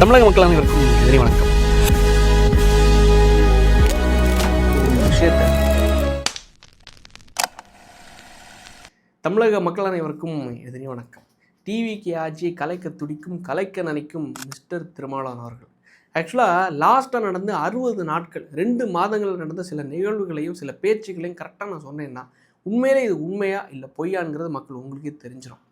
தமிழக மக்கள் அனைவருக்கும் எதிரி வணக்கம். தமிழக மக்கள் அனைவருக்கும் எதிரி வணக்கம். டிவிக்கு ஆட்சியை கலைக்க துடிக்கும், கலைக்க நினைக்கும் மிஸ்டர் திருமாவளவன் அவர்கள். ஆக்சுவலாக லாஸ்ட்டாக நடந்து 60 நாட்கள் 2 மாதங்கள் நடந்த சில நிகழ்வுகளையும் சில பேச்சுகளையும் கரெக்டாக நான் சொன்னேன்னா உண்மையிலே இது உண்மையா இல்லை பொய்யாங்கிறது மக்கள் உங்களுக்கே தெரிஞ்சிடும்.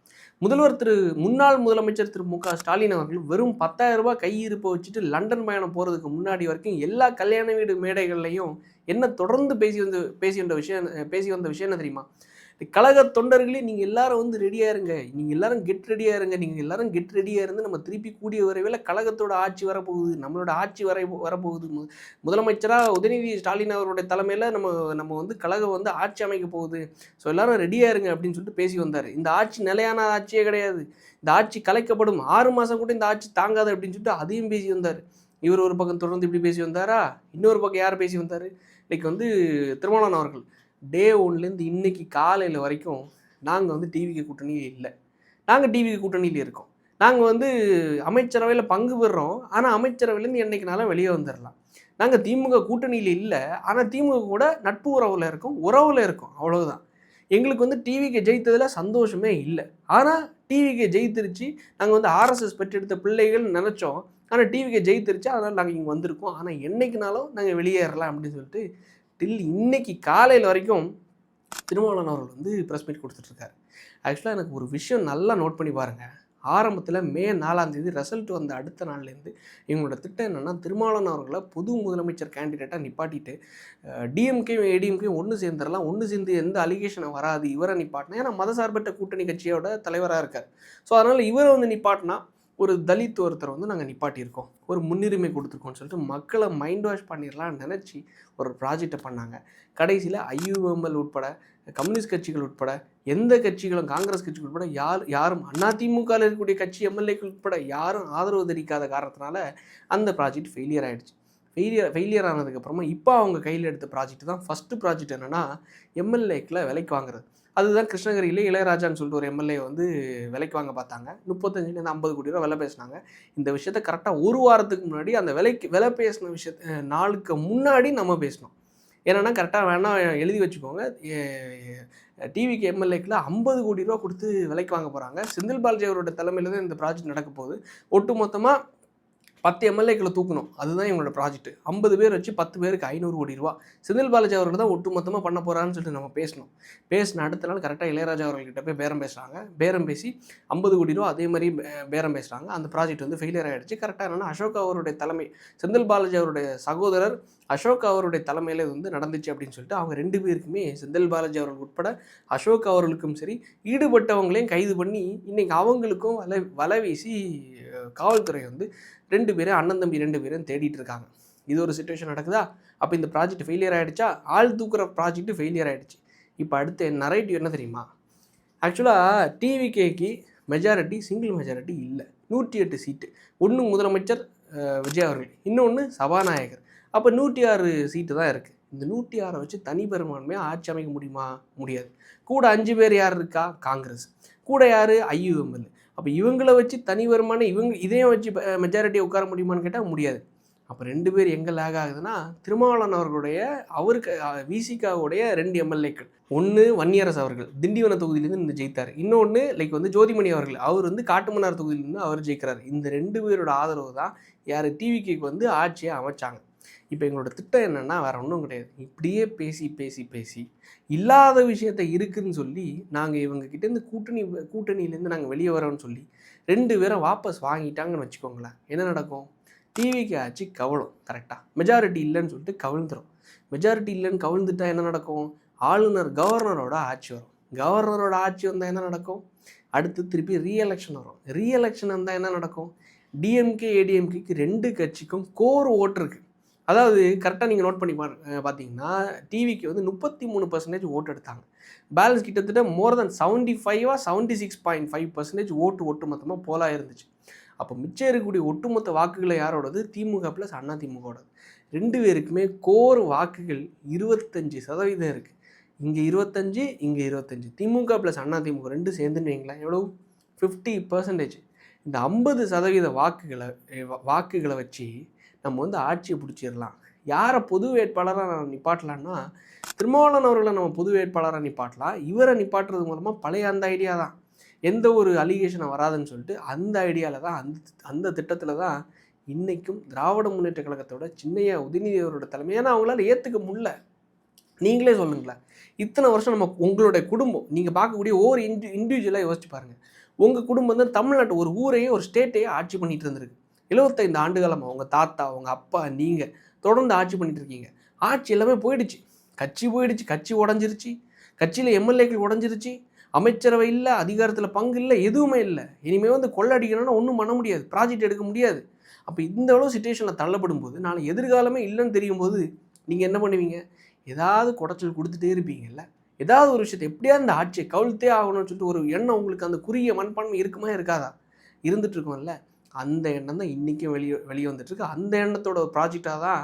முன்னாள் முதலமைச்சர் திரு மு க ஸ்டாலின் அவர்கள் வெறும் 10,000 ரூபாய் கையிருப்பை வச்சுட்டு லண்டன் பயணம் போகிறதுக்கு முன்னாடி வரைக்கும் எல்லா கல்யாண வீடு மேடைகள்லையும் என்ன தொடர்ந்து பேசி வந்த விஷயம் என்ன தெரியுமா? கழக தொண்டர்களே நீங்கள் எல்லாரும் வந்து ரெடியாக இருங்க, நீங்கள் எல்லாரும் கெட் ரெடியாக இருங்க, நீங்கள் எல்லாரும் கெட் ரெடியாக இருந்து நம்ம திருப்பி கூடிய விரைவில் கழகத்தோட ஆட்சி வரப்போகுது, நம்மளோட ஆட்சி வரப்போகுது. முதலமைச்சராக உதயநிதி ஸ்டாலின் அவருடைய தலைமையில் நம்ம வந்து கழகம் வந்து ஆட்சி அமைக்க போகுது, ஸோ எல்லாரும் ரெடியாக இருங்க அப்படின்னு சொல்லிட்டு பேசி வந்தார். இந்த ஆட்சி நிலையான ஆட்சியே கிடையாது, இந்த ஆட்சி கலைக்கப்படும், 6 மாதம் கூட இந்த ஆட்சி தாங்காது அப்படின்னு சொல்லிட்டு அதையும் பேசி வந்தார். இவர் ஒரு பக்கம் தொடர்ந்து இப்படி பேசி வந்தாரா, இன்னொரு பக்கம் யார் பேசி வந்தார்? இன்னைக்கு வந்து திருமாவளவன் அவர்கள் டே 1லேருந்து இன்னைக்கு காலையில் வரைக்கும் நாங்கள் வந்து டிவிக்கு கூட்டணியில் இல்லை, நாங்கள் டிவிக்கு கூட்டணியில் இருக்கோம், நாங்கள் வந்து அமைச்சரவையில் பங்கு பெறுறோம், ஆனால் அமைச்சரவையிலேருந்து என்றைக்குனாலும் வெளியே வந்துடலாம், நாங்கள் திமுக கூட்டணியில் இல்லை, ஆனால் திமுக கூட நட்பு உறவில் இருக்கோம், அவ்வளவுதான். எங்களுக்கு வந்து டிவிக்கு ஜெயித்ததில் சந்தோஷமே இல்லை, ஆனால் டிவிக்கு ஜெயித்திருச்சு, நாங்கள் வந்து ஆர்எஸ்எஸ் பெற்றெடுத்த பிள்ளைகள் நினச்சோம், ஆனால் டிவிக்கு ஜெயித்திருச்சு, அதனால் நாங்கள் இங்கே வந்திருக்கோம், ஆனால் என்றைக்குனாலும் நாங்கள் வெளியேறலாம் அப்படின்னு சொல்லிட்டு இன்னைக்கு காலையில் வரைக்கும் திருமாவளவன் அவர்கள் வந்து ப்ரெஸ் மீட் கொடுத்துட்ருக்காரு. ஆக்சுவலாக எனக்கு ஒரு விஷயம் நல்லா நோட் பண்ணி பாருங்கள். ஆரம்பத்தில் மே 4ஆம் தேதி ரிசல்ட் வந்த அடுத்த நாள்லேருந்து இவங்களோட திட்டம் என்னென்னா, திருமாவளவன் அவர்களை பொது முதலமைச்சர் கேண்டிடேட்டாக நிப்பாட்டிட்டு டிஎம்கேயும் ஏடிஎம்கேயும் ஒன்று சேர்ந்துடலாம், ஒன்று சேர்ந்து எந்த அலிகேஷனை வராது, இவரை நிப்பாட்டினா, ஏன்னா மதசார்பற்ற கூட்டணி கட்சியோட தலைவராக இருக்கார். ஸோ அதனால் இவரை வந்து நிப்பாட்டினா ஒரு தலித் ஒருத்தரை வந்து நாங்கள் நிப்பாட்டியிருக்கோம், ஒரு முன்னுரிமை கொடுத்துருக்கோம்னு சொல்லிட்டு மக்களை மைண்ட் வாஷ் பண்ணிடலாம்னு நினச்சி ஒரு ப்ராஜெக்டை பண்ணாங்க. கடைசியில் ஐயுஎம்எல் உட்பட கம்யூனிஸ்ட் கட்சிகள் உட்பட எந்த கட்சிகளும், காங்கிரஸ் கட்சிகள் உட்பட யாரும் அதிமுகவில் இருக்கக்கூடிய கட்சி எம்எல்ஏக்கள் உட்பட யாரும் ஆதரவு தெரிவிக்காத காரணத்தினால அந்த ப்ராஜெக்ட் ஃபெயிலியர் ஆகிடுச்சு. ஃபெயிலியர் ஆனதுக்கப்புறமா இப்போ அவங்க கையில் எடுத்த ப்ராஜெக்ட் தான் ஃபஸ்ட்டு ப்ராஜெக்ட். என்னென்னா எம்எல்ஏக்களை விலைக்கு வாங்குறது. அதுதான் கிருஷ்ணகிரியில் இளையராஜான்னு சொல்லிட்டு ஒரு எம்எல்ஏ வந்து விலைக்கு வாங்க பார்த்தாங்க. 35 50 கோடி ரூபா விலை பேசினாங்க. இந்த விஷயத்த கரெக்டாக ஒரு வாரத்துக்கு முன்னாடி அந்த விலை பேசின நாளுக்கு முன்னாடி நம்ம பேசினோம். ஏன்னா கரெக்டாக வேணால் எழுதி வச்சுக்கோங்க, டிவிக்கு எம்எல்ஏக்கில் 50 கோடி ரூபா கொடுத்து விலைக்கு வாங்க போகிறாங்க. செந்தில் பாலாஜி அவரோட தலைமையில் தான் இந்த ப்ராஜெக்ட் நடக்க போகுது. ஒட்டு மொத்தமாக 10 எம்எல்ஏக்களை தூக்கணும், அதுதான் இவங்களோட ப்ராஜெக்ட். 50 பேர் வச்சு 10 பேருக்கு 500 கோடி ரூபா செந்தில் பாலாஜி அவர்கள் தான் ஒட்டு மொத்தமாக பண்ண போகிறான்னு சொல்லிட்டு நம்ம பேசின அடுத்த நாள் கரெக்டாக இளையராஜா அவர்கள்கிட்ட போய் பேரம் பேசுகிறாங்க. பேரம் பேசி 50 கோடி ரூபா அதே மாதிரி பேரம் பேசுகிறாங்க. அந்த ப்ராஜெக்ட் வந்து ஃபெயிலியர் ஆகிடுச்சு. கரெக்டாக என்னென்னா அசோக் அவருடைய தலைமை, செந்தில் பாலாஜி அவருடைய சகோதரர் அசோக் அவருடைய தலைமையில் இது வந்து நடந்துச்சு அப்படின்னு சொல்லிட்டு அவங்க 2 பேருக்குமே, செந்தில் பாலாஜி அவர்கள் உட்பட அசோக் அவர்களுக்கும் சரி, ஈடுபட்டவங்களையும் கைது பண்ணி இன்றைக்கி அவங்களுக்கும் வலை வீசி காவல்துறை வந்து 2 பேரும் அண்ணன் தம்பி 2 பேரும் தேடிட்டு இருக்காங்க. இது ஒரு சிச்சுவேஷன் நடக்குதா? அப்போ இந்த ப்ராஜெக்ட் ஃபெயிலியர் ஆகிடுச்சா? ஆள் தூக்குற ப்ராஜெக்ட் ஃபெயிலியர் ஆகிடுச்சு. இப்போ அடுத்த நரேட்டிவ் என்ன தெரியுமா? ஆக்சுவலாக டிவிகேக்கு மெஜாரிட்டி, சிங்கிள் மெஜாரிட்டி இல்லை, 108 சீட்டு. ஒன்று முதலமைச்சர் விஜய் அவர்கள், இன்னொன்று சபாநாயகர். அப்போ 106 சீட்டு தான் இருக்குது. இந்த 106 வச்சு தனி பெரும்பான்மையாக ஆட்சி அமைக்க முடியுமா? முடியாது. கூட 5 பேர் யார் இருக்கா? காங்கிரஸ். கூட யார்? ஐயுஎம்எல். அப்போ இவங்கள வச்சு தனி வருமானம் இதையும் வச்சு மெஜாரிட்டியை உட்கார முடியுமான்னு கேட்டால் முடியாது. அப்போ 2 பேர் எங்கே லேக் ஆகுதுன்னா, திருமாவளவன் அவர்களுடைய அவருக்கு விசிகாவுடைய 2 எம்எல்ஏக்கள். ஒன்று வன்னியரசு அவர்கள் திண்டிவன தொகுதியிலேருந்து இந்த ஜெயித்தார், இன்னொன்று வந்து ஜோதிமணி அவர்கள், அவர் வந்து காட்டுமன்னார் தொகுதியிலேருந்து அவர் ஜெயிக்கிறார். இந்த 2 பேரோட ஆதரவு தான் யார் டிவிக்கு வந்து ஆட்சியை அமைச்சாங்க. இப்போ எங்களோட திட்டம் என்னென்னா வேறு ஒன்றும் கிடையாது. இப்படியே பேசி இல்லாத விஷயத்த இருக்குதுன்னு சொல்லி நாங்கள் இவங்ககிட்டேருந்து கூட்டணியிலேருந்து நாங்கள் வெளியே வரோன்னு சொல்லி 2 பேரை வாபஸ் வாங்கிட்டாங்கன்னு வச்சுக்கோங்களேன். என்ன நடக்கும்? டிவிக்கு ஆட்சி கவலும். கரெக்டாக மெஜாரிட்டி இல்லைன்னு சொல்லிட்டு கவிழ்ந்துடும். மெஜாரிட்டி இல்லைன்னு கவிழ்ந்துட்டால் என்ன நடக்கும்? கவர்னரோட ஆட்சி வரும். கவர்னரோட ஆட்சி வந்தால் என்ன நடக்கும்? அடுத்து திருப்பி ரீஎலெக்ஷன் வரும். ரீஎலெக்ஷன் வந்தால் என்ன நடக்கும்? டிஎம்கே ஏடிஎம்கேக்கு 2 கட்சிக்கும் கோர் ஓட்டு இருக்குது. அதாவது கரெக்டாக நீங்கள் நோட் பண்ணி பார்த்தீங்கன்னா டிவிக்கு வந்து 33% ஓட்டு எடுத்தாங்க. பேலன்ஸ் கிட்டத்தட்ட மோர் தென் 76.5% ஓட்டு மொத்தமாக போலாக இருந்துச்சு. அப்போ மிச்சம் இருக்கக்கூடிய ஒட்டுமொத்த வாக்குகளை யாரோடது? திமுக ப்ளஸ் அதிமுகவோடது. 2 பேருக்குமே கோர் வாக்குகள் 25% இருக்குது. இங்கே 25, இங்கே 25. திமுக ப்ளஸ் அதிமுக 2 சேர்ந்துன்னு வைங்களேன், எவ்வளோ? 50%. இந்த 50% வாக்குகளை வச்சு நம்ம வந்து ஆட்சியை பிடிச்சிடலாம். யாரை பொது வேட்பாளராக நான் நிப்பாட்டலான்னா, திருமாவளவன் அவர்களை நம்ம பொது வேட்பாளராக நிப்பாட்டலாம். இவரை நிப்பாட்டுறது மூலமாக பழைய அந்த ஐடியா தான், எந்த ஒரு அலிகேஷனை வராதுன்னு சொல்லிட்டு அந்த ஐடியாவில் தான், அந்த திட்டத்தில் தான் இன்றைக்கும் திராவிட முன்னேற்ற கழகத்தோட சின்னையா உதயநிதி அவரோட தலைமையான அவங்களால ஏற்றுக்க முடியல. நீங்களே சொல்லுங்களேன், இத்தனை வருஷம் நம்ம உங்களுடைய குடும்பம் நீங்கள் பார்க்கக்கூடிய ஒவ்வொரு இண்டிவிஜுவலாக யோசிச்சு பாருங்கள். உங்கள் குடும்பம் தான் தமிழ்நாட்டு ஒரு ஊரையே ஒரு ஸ்டேட்டையே ஆட்சி பண்ணிட்டு இருந்திருக்கு. 75 ஆண்டு காலமாக உங்கள் தாத்தா உங்கள் அப்பா நீங்கள் தொடர்ந்து ஆட்சி பண்ணிட்டு இருக்கீங்க. ஆட்சி எல்லாமே போயிடுச்சு, கட்சி உடஞ்சிருச்சு, கட்சியில் எம்எல்ஏக்கள் உடஞ்சிருச்சு, அமைச்சரவை இல்லை, அதிகாரத்தில் பங்கு இல்லை, எதுவுமே இல்லை. இனிமேல் வந்து கொள்ளடிக்கணும்னா ஒன்றும் பண்ண முடியாது, ப்ராஜெக்ட் எடுக்க முடியாது. அப்போ இந்த அளவு சுச்சுவேஷனில் தள்ளப்படும் போது நாளை எதிர்காலமே இல்லைன்னு தெரியும் போது நீங்கள் என்ன பண்ணுவீங்க? ஏதாவது குடைச்சல் கொடுத்துட்டே இருப்பீங்கல்ல. ஏதாவது ஒரு விஷயத்தை எப்படியாவது இந்த ஆட்சியை கவிழ்த்தே ஆகணும்னு சொல்லிட்டு ஒரு எண்ணம் உங்களுக்கு அந்த குறுகிய மனப்பான்மை இருக்குமா இருக்காதா? இருந்துட்டு இருக்கோம்ல. அந்த எண்ணம் தான் இன்றைக்கும் வெளியே வந்துட்டுருக்கு. அந்த எண்ணத்தோட ப்ராஜெக்டாக தான்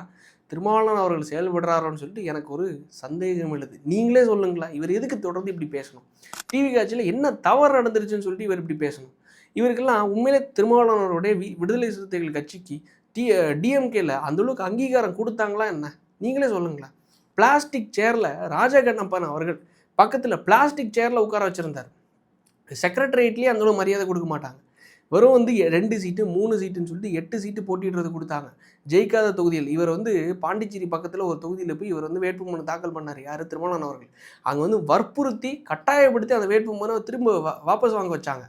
திருமாவளவன் அவர்கள் செயல்படுறாரோன்னு சொல்லிட்டு எனக்கு ஒரு சந்தேகம் எழுது. நீங்களே சொல்லுங்களா, இவர் எதுக்கு தொடர்ந்து இப்படி பேசணும்? டிவி காட்சியில் என்ன தவறு நடந்துருச்சுன்னு சொல்லிட்டு இவர் இப்படி பேசணும்? இவருக்கெல்லாம் உண்மையிலே திருமாவளவன் அவருடைய விடுதலை சிறுத்தைகள் கட்சிக்கு டிஎம்கேல அந்தளவுக்கு அங்கீகாரம் கொடுத்தாங்களா என்ன? நீங்களே சொல்லுங்களா. பிளாஸ்டிக் சேரில் ராஜா கண்ணப்பன் அவர்கள் பக்கத்தில் பிளாஸ்டிக் சேரில் உட்கார வச்சுருந்தார். செக்ரட்டரியேட்லேயே அந்தளவு மரியாதை கொடுக்க மாட்டாங்க. வெறும் வந்து 2 சீட்டு 3 சீட்டுன்னு சொல்லிட்டு 8 சீட்டு போட்டிடுறது கொடுத்தாங்க. ஜெயிக்காத தொகுதியில் இவர் வந்து பாண்டிச்சேரி பக்கத்தில் ஒரு தொகுதியில் போய் இவர் வந்து வேட்புமனு தாக்கல் பண்ணார். யார்? திருமாவளவன் அவர்கள். அங்கே வந்து வற்புறுத்தி கட்டாயப்படுத்தி அந்த வேட்புமனு திரும்ப வாபஸ் வாங்க வச்சாங்க.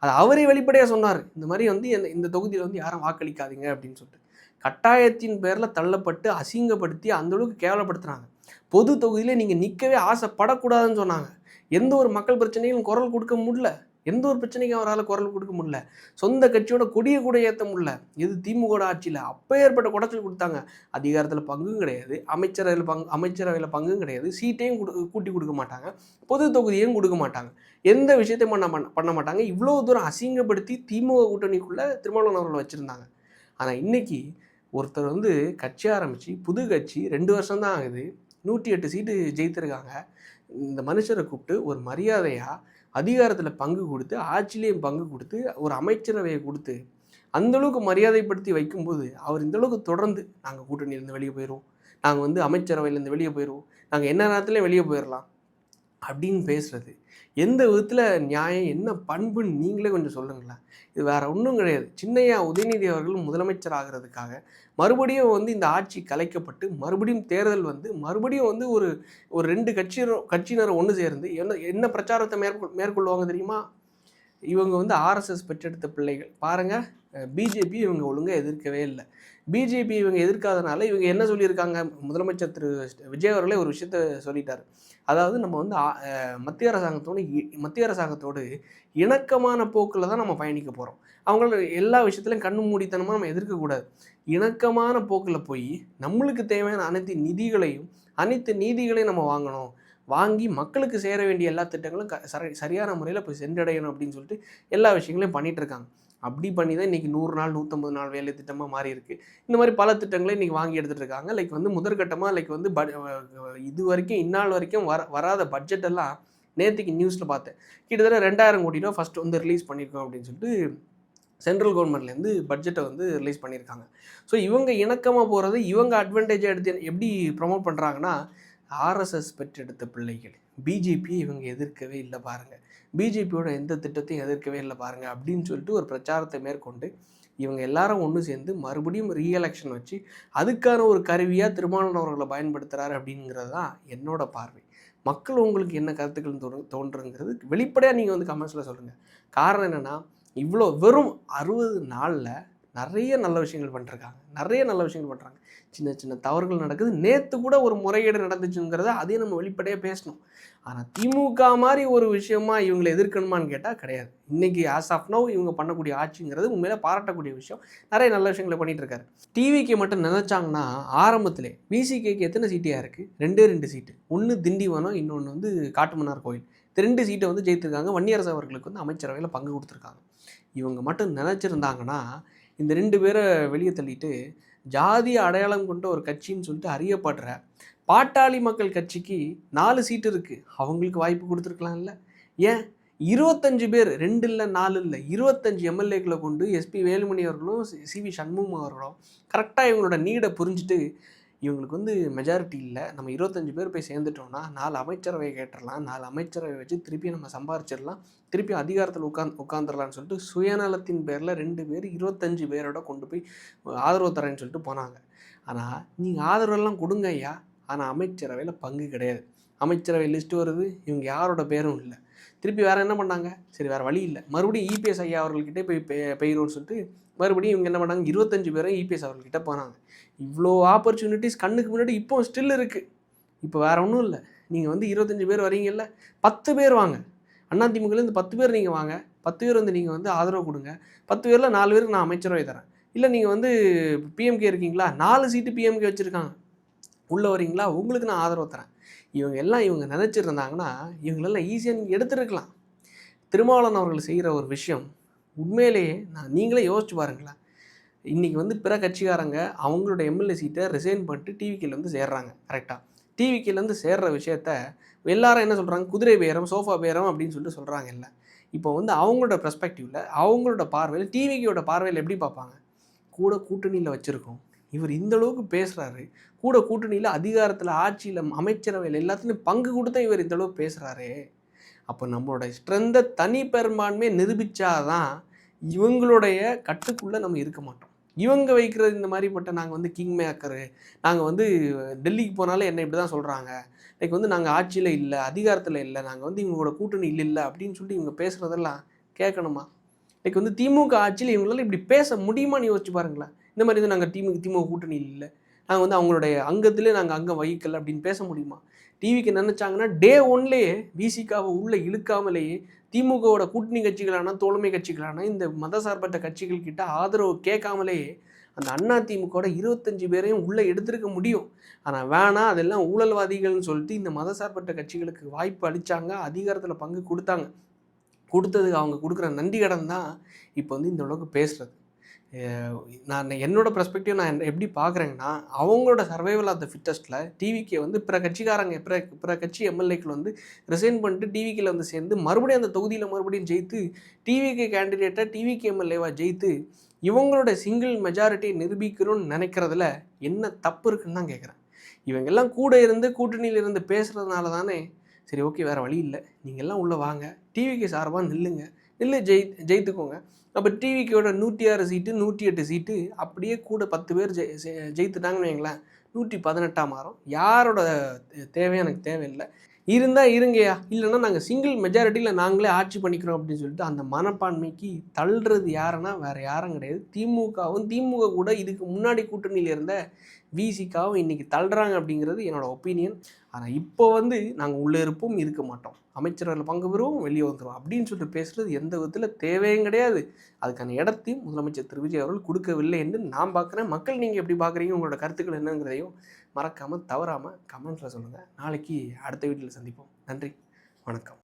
அது அவரே வெளிப்படையாக சொன்னார், இந்த மாதிரி வந்து இந்த தொகுதியில் வந்து யாரும் வாக்களிக்காதீங்க அப்படின்னு சொல்லிட்டு. கட்டாயத்தின் பேரில் தள்ளப்பட்டு அசிங்கப்படுத்தி அந்தளவுக்கு கேவலப்படுத்துகிறாங்க. பொது தொகுதியிலே நீங்கள் நிற்கவே ஆசைப்படக்கூடாதுன்னு சொன்னாங்க. எந்த ஒரு மக்கள் பிரச்சனையும் குரல் கொடுக்க முடியல, எந்த ஒரு பிரச்சனைக்கும் அவரால் குரல் கொடுக்க முடியல, சொந்த கட்சியோட கொடியை கூட ஏற்ற முடியல. இது திமுக ஆட்சியில் அப்போ ஏற்பட்ட குடைச்சல் கொடுத்தாங்க. அதிகாரத்தில் பங்கும் கிடையாது, அமைச்சரவையில் பங்கும் கிடையாது, சீட்டையும் கூட்டி கொடுக்க மாட்டாங்க, பொது தொகுதியையும் கொடுக்க மாட்டாங்க, எந்த விஷயத்தையும் பண்ண மாட்டாங்க. இவ்வளோ தூரம் அசிங்கப்படுத்தி திமுக கூட்டணிக்குள்ளே திருமாவளவன் அவர்கள் வச்சுருந்தாங்க. ஆனால் இன்றைக்கி ஒருத்தர் வந்து கட்சி ஆரம்பித்து புது கட்சி 2 வருஷம் தான் ஆகுது, 108 சீட்டு ஜெயித்திருக்காங்க. இந்த மனுஷரை கூப்பிட்டு ஒரு மரியாதையாக அதிகாரத்தில் பங்கு கொடுத்து, ஆட்சியிலையும் பங்கு கொடுத்து, ஒரு அமைச்சரவையை கொடுத்து அந்தளவுக்கு மரியாதைப்படுத்தி வைக்கும்போது அவர் இந்தளவுக்கு தொடர்ந்து நாங்கள் கூட்டணியிலேருந்து வெளியே போயிடுவோம், நாங்கள் வந்து அமைச்சரவையிலேருந்து வெளியே போயிடுவோம், நாங்கள் என்ன நேரத்துலையும் வெளியே போயிடலாம் அப்படின்னு பேசுகிறது எந்த விதத்தில் நியாயம், என்ன பண்புன்னு நீங்களே கொஞ்சம் சொல்லுங்களேன். இது வேறு ஒன்றும் கிடையாது. சின்னையா உதயநிதி அவர்கள் முதலமைச்சர் ஆகிறதுக்காக மறுபடியும் வந்து இந்த ஆட்சி கலைக்கப்பட்டு மறுபடியும் தேர்தல் வந்து மறுபடியும் வந்து ஒரு 2 கட்சியினர் ஒன்று சேர்ந்து என்ன பிரச்சாரத்தை மேற்கொள்வாங்க தெரியுமா? இவங்க வந்து ஆர்எஸ்எஸ் பெற்றெடுத்த பிள்ளைகள் பாருங்கள், பிஜேபி இவங்க ஒழுங்காக எதிர்க்கவே இல்லை. பிஜேபி இவங்க எதிர்க்காதனால இவங்க என்ன சொல்லியிருக்காங்க? முதலமைச்சர் திரு விஜய் அவர்களே ஒரு விஷயத்த சொல்லிட்டார். அதாவது நம்ம வந்து மத்திய அரசாங்கத்தோடு இணக்கமான போக்கில் தான் நம்ம பயணிக்க போகிறோம். அவங்கள எல்லா விஷயத்துலையும் கண்ணு மூடித்தனமாக நம்ம எதிர்க்கக்கூடாது. இணக்கமான போக்கில் போய் நம்மளுக்கு தேவையான அனைத்து நீதிகளையும் நம்ம வாங்கி மக்களுக்கு சேர வேண்டிய எல்லா திட்டங்களும் சரியான முறையில் போய் சென்றடையணும் அப்படின்னு சொல்லிட்டு எல்லா விஷயங்களையும் பண்ணிகிட்டு இருக்காங்க. அப்படி பண்ணி தான் இன்றைக்கி 100 நாள் 150 நாள் வேலை திட்டமாக மாறி இருக்குது. இந்த மாதிரி பல திட்டங்களை இன்றைக்கி வாங்கி எடுத்துகிட்டு இருக்காங்க. லைக் வந்து முதற்கட்டமாக வந்து இது வரைக்கும் இந்நாள் வரைக்கும் வராத பட்ஜெட்டெல்லாம் நேற்றுக்கு நியூஸில் பார்த்தேன். கிட்டத்தட்ட 2000 கோடி ரூபா ஃபஸ்ட்டு வந்து ரிலீஸ் பண்ணியிருக்கோம் அப்படின்னு சொல்லிட்டு சென்ட்ரல் கவர்மெண்ட்லேருந்து பட்ஜெட்டை வந்து ரிலீஸ் பண்ணியிருக்காங்க. ஸோ இவங்க இணக்கமாக போகிறது, இவங்க அட்வான்டேஜாக எடுத்து எப்படி ப்ரொமோட் பண்ணுறாங்கன்னா, ஆர்எஸ்எஸ் பெற்றெடுத்த பிள்ளைகள், பிஜேபியை இவங்க எதிர்க்கவே இல்லை பாருங்கள், பிஜேபியோட எந்த திட்டத்தையும் எதிர்க்கவே இல்லை பாருங்கள் அப்படின்னு சொல்லிட்டு ஒரு பிரச்சாரத்தை மேற்கொண்டு இவங்க எல்லாரும் ஒன்று சேர்ந்து மறுபடியும் ரீஎலெக்ஷன் வச்சு அதுக்கான ஒரு கருவியாக திருமாவளவன் அவர்களை பயன்படுத்துகிறாரு அப்படிங்கிறது தான் என்னோட பார்வை. மக்கள் உங்களுக்கு என்ன கருத்துக்கள் தோன்றுங்கிறது வெளிப்படையாக நீங்கள் வந்து கமெண்ட்ஸில் சொல்லுங்கள். காரணம் என்னென்னா, இவ்வளோ வெறும் 60 நாளில் நிறைய நல்ல விஷயங்கள் பண்ணுறாங்க. சின்ன சின்ன தவறுகள் நடக்குது. நேற்று கூட ஒரு முறைகேடு நடந்துச்சுங்கிறத அதையும் நம்ம வெளிப்படையாக பேசணும். ஆனால் திமுக மாதிரி ஒரு விஷயமா இவங்களை எதிர்க்கணுமான்னு கேட்டால் கிடையாது. இன்றைக்கி ஆஸ் ஆஃப் நவ் இவங்க பண்ணக்கூடிய ஆட்சிங்கிறது உண்மையில பாராட்டக்கூடிய விஷயம். நிறைய நல்ல விஷயங்களை பண்ணிகிட்டு இருக்காரு. டிவிக்கு மட்டும் நினச்சாங்கன்னா ஆரம்பத்திலே விசிகேக்கு எத்தனை சீட்டாக இருக்குது? 2 சீட்டு. ஒன்று திண்டிவனம், இன்னொன்று வந்து காட்டுமன்னார் கோயில். இந்த 2 சீட்டை வந்து ஜெயித்திருக்காங்க. வன்னியரசு அவர்களுக்கு வந்து அமைச்சரவையில் பங்கு கொடுத்துருக்காங்க. இவங்க மட்டும் நினச்சிருந்தாங்கன்னா இந்த 2 பேரை வெளியே தள்ளிட்டு ஜாதிய அடையாளம் கொண்ட ஒரு கட்சின்னு சொல்லிட்டு அறியப்படுற பாட்டாளி மக்கள் கட்சிக்கு 4 சீட்டு இருக்குது. அவங்களுக்கு வாய்ப்பு கொடுத்துருக்கலாம் இல்லை? ஏன் 25 பேர் 2 இல்லை 4 இல்லை 25 எம்எல்ஏக்களை கொண்டு எஸ்பி வேலுமணி அவர்களும் சிவி சண்முகம் அவர்களும் கரெக்டாக இவங்களோட நீடை புரிஞ்சுட்டு இவங்களுக்கு வந்து மெஜாரிட்டி இல்லை, நம்ம 25 பேர் போய் சேர்ந்துட்டோம்னா 4 அமைச்சரவை கேட்டுடலாம், 4 அமைச்சரவை வச்சு திருப்பி நம்ம சம்பாரிச்சிடலாம், திருப்பி அதிகாரத்தில் உட்காந்துடலான்னு சொல்லிட்டு சுயநலத்தின் பேரில் 2 பேர் 25 பேரோட கொண்டு போய் ஆதரவு தரேன்னு சொல்லிட்டு போனாங்க. ஆனால் நீங்கள் ஆதரவெல்லாம் கொடுங்க ஐயா, ஆனால் அமைச்சரவையில் பங்கு கிடையாது. அமைச்சரவை லிஸ்ட்டு வருது, இவங்க யாரோட பேரும் இல்லை. திருப்பி வேறு என்ன பண்ணாங்க, சரி வேறு வழி இல்லை, மறுபடியும் இபிஎஸ் ஐயா அவர்கள்கிட்டே போய் பெய்கிறோன்னு சொல்லிட்டு மறுபடியும் இவங்க என்ன பண்ணாங்க, 25 பேரும் இபிஎஸ் அவர்கள்கிட்ட போனாங்க. இவ்வளோ ஆப்பர்ச்சுனிட்டிஸ் கண்ணுக்கு முன்னாடி இப்போ ஸ்டில் இருக்குது. இப்போ வேறு ஒன்றும் இல்லை, நீங்கள் வந்து 25 பேர் வரீங்கல்ல, 10 பேர் வாங்க, அதிமுகலேருந்து 10 பேர் நீங்கள் வாங்க, 10 பேர் வந்து நீங்கள் வந்து ஆதரவு கொடுங்க, 10 பேரில் 4 பேருக்கு நான் அமைச்சரவை தரேன். இல்லை நீங்கள் வந்து பிஎம்கே இருக்கீங்களா, 4 சீட்டு பிஎம்கே வச்சுருக்காங்க, உள்ளே வரீங்களா, உங்களுக்கு நான் ஆதரவு தரேன். இவங்க நினச்சிருந்தாங்கன்னா இவங்களெல்லாம் ஈஸியாக நீங்கள் எடுத்துருக்கலாம். திருமாவளவன் அவர்கள் செய்கிற ஒரு விஷயம் உண்மையிலேயே நீங்களே யோசிச்சு பாருங்களேன். இன்றைக்கி வந்து பிற கட்சிக்காரங்க அவங்களோட எம்எல்ஏ சீட்டை ரிசைன் பண்ணிட்டு டிவிக்கில் வந்து சேர்றாங்க. கரெக்டாக டிவிக்கிலேருந்து சேர்ற விஷயத்த எல்லாரும் என்ன சொல்கிறாங்க, குதிரை பேரம் சோஃபா பேரம் அப்படின்னு சொல்லிட்டு சொல்கிறாங்க. இல்லை, இப்போ வந்து அவங்களோட பெர்ஸ்பெக்டிவில் அவங்களோட பார்வையில் டிவிக்கியோட பார்வையில் எப்படி பார்ப்பாங்க, கூட கூட்டணியில் வச்சுருக்கோம், இவர் இந்தளவுக்கு பேசுகிறாரு, கூட கூட்டணியில் அதிகாரத்தில் ஆட்சியில் அமைச்சரவையில் எல்லாத்துலேயும் பங்கு கொடுத்தா இவர் இந்தளவுக்கு பேசுகிறாரு, அப்போ நம்மளோட ஸ்ட்ரென்த்தை தனி பெரும்பான்மையை நிரூபித்தாதான் இவங்களுடைய கட்டுக்குள்ளே நம்ம இருக்க மாட்டோம். இவங்க வைக்கிறது இந்த மாதிரிப்பட்ட நாங்கள் வந்து கிங் மேக்கரு, நாங்கள் வந்து டெல்லிக்கு போனாலும் என்ன இப்படி தான் சொல்கிறாங்க, லைக் வந்து நாங்கள் ஆட்சியில் இல்லை அதிகாரத்தில் இல்லை, நாங்கள் வந்து இவங்களோட கூட்டணி இல்லை அப்படின்னு சொல்லிட்டு இவங்க பேசுகிறதெல்லாம் கேட்கணுமா? லைக் வந்து திமுக ஆட்சியில் இவங்களால இப்படி பேச முடியுமான்னு யோசிச்சு பாருங்களேன். இந்த மாதிரி வந்து நாங்கள் திமுக கூட்டணி இல்லை, நாங்கள் வந்து அவங்களுடைய அங்கத்திலே நாங்கள் அங்கே வகிக்கல அப்படின்னு பேச முடியுமா? டிவிக்கு நினச்சாங்கன்னா டே ஒன்லேயே விசிகாவை உள்ளே இழுக்காமலேயே திமுகவோட கூட்டணி கட்சிகளான தோழமை கட்சிகளான இந்த மதசார்பற்ற கட்சிகள் கிட்ட ஆதரவு கேட்காமலேயே அந்த அதிமுகவோட 25 பேரையும் உள்ளே எடுத்திருக்க முடியும். ஆனால் வேணாம், அதெல்லாம் ஊழல்வாதிகள்னு சொல்லிட்டு இந்த மதசார்பற்ற கட்சிகளுக்கு வாய்ப்பு அளித்தாங்க, அதிகாரத்தில் பங்கு கொடுத்தாங்க. கொடுத்ததுக்கு அவங்க கொடுக்குற நன்றி கடன் தான் இப்போ வந்து இந்த அளவுக்கு பேசுகிறது. நான் என்னோடய பெர்ஸ்பெக்டிவ் நான் எப்படி பார்க்குறேங்கன்னா, அவங்களோட சர்வைவல் ஆஃப் த ஃபிட்டஸ்ட்டில் டிவிக்கே வந்து பிற கட்சிக்காரங்க பிற கட்சி எம்எல்ஏக்கள் வந்து ரிசைன் பண்ணிட்டு டிவிக்கில் வந்து சேர்ந்து மறுபடியும் அந்த தொகுதியில் மறுபடியும் ஜெயித்து டிவிகே கேண்டிடேட்டாக டிவிகே எம்எல்ஏவாக ஜெயித்து இவங்களோட சிங்கிள் மெஜாரிட்டியை நிரூபிக்கணும்னு நினைக்கிறதுல என்ன தப்பு இருக்குன்னு தான் கேட்குறேன். இவங்கெல்லாம் கூட இருந்து கூட்டணியில் இருந்து பேசுகிறதுனால தானே சரி ஓகே வேறு வழி இல்லை, நீங்கள்லாம் உள்ளே வாங்க, டிவிக்கு சார்பாக நில்லு ஜெயித்துக்கோங்க. அப்போ டிவிக்கோட 106 சீட்டு 108 சீட்டு அப்படியே கூட 10 பேர் ஜெயித்துட்டாங்கன்னு வைங்களேன், 118 மாறும். யாரோட தேவையும் எனக்கு தேவையில்லை, இருந்தால் இருங்கயா, இல்லைன்னா நாங்கள் சிங்கிள் மெஜாரிட்டியில் நாங்களே ஆட்சி பண்ணிக்கிறோம் அப்படின்னு சொல்லிட்டு அந்த மனப்பான்மைக்கு தள்ளுறது யாருன்னா வேறு யாரும் கிடையாது, திமுகவும். திமுக கூட இதுக்கு முன்னாடி கூட்டணியில் இருந்த விசிகாவும் இன்றைக்கி தள்ளுறாங்க அப்படிங்கிறது என்னோடய ஒப்பீனியன். ஆனால் இப்போ வந்து நாங்கள் உள்ளே இருப்போம், இருக்க மாட்டோம், அமைச்சர்கள் பங்கு பெறுவோம், வெளியே வந்துடுவோம் அப்படின்னு சொல்லிட்டு பேசுகிறது எந்த விதத்தில் தேவையும் கிடையாது. அதுக்கான இடத்தையும் முதலமைச்சர் திரு விஜய் அவர்கள் கொடுக்கவில்லை என்று நான் பார்க்குறேன். மக்கள் நீங்கள் எப்படி பார்க்குறீங்க, உங்களோட கருத்துக்கள் என்னங்கிறதையும் மறக்காமல் தவறாமல் கமெண்ட்ஸில் சொல்லுங்கள். நாளைக்கு அடுத்த வீட்டில் சந்திப்போம். நன்றி, வணக்கம்.